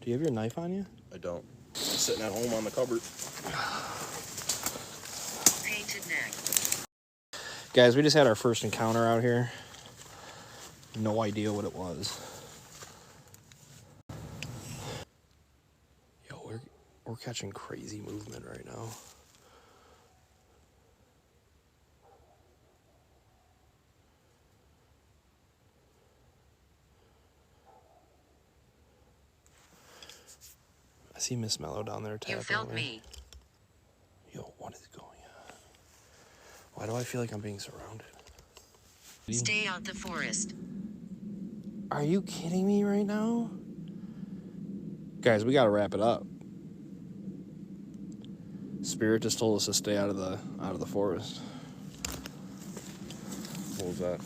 Do you have your knife on you? I don't. It's sitting at home on the cupboard. Painted neck. Guys, we just had our first encounter out here. No idea what it was. Yo, we're catching crazy movement right now. I see Miss Mellow down there tapping. You felt me. Yo, what is going on? Why do I feel like I'm being surrounded? Stay out the forest. Are you kidding me right now? Guys, we gotta wrap it up. Spirit just told us to stay out of the forest. What was that?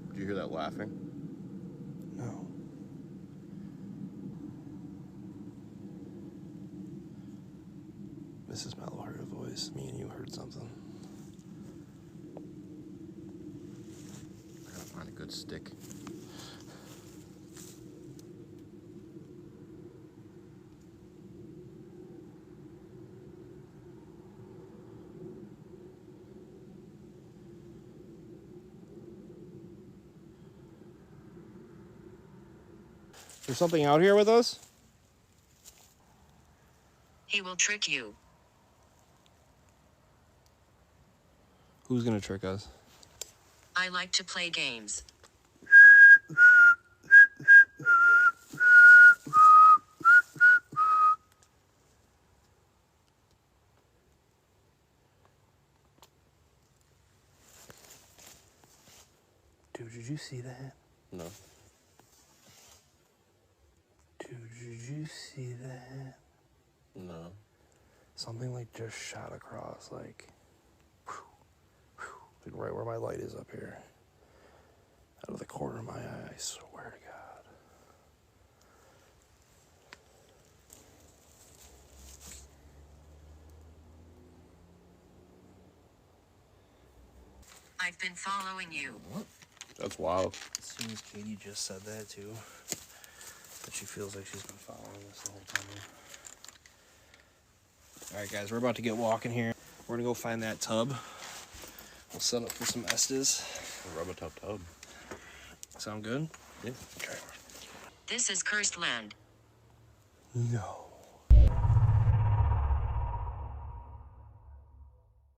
Did you hear that laughing? No. Mrs. Mellow heard a voice. Me and you heard something. I gotta find a good stick. There's something out here with us? He will trick you. Who's gonna trick us? I like to play games. Dude, did you see that? No. Dude, did you see that? No. Something like just shot across, like right where my light is up here. Out of the corner of my eye, I swear to God. I've been following you. That's wild. As soon as Katie just said that too, that she feels like she's been following us the whole time. Alright guys, we're about to get walking here. We're gonna go find that tub. We'll set up for some Estes. A rubber tub. Sound good? Yeah. Okay. This is cursed land. No.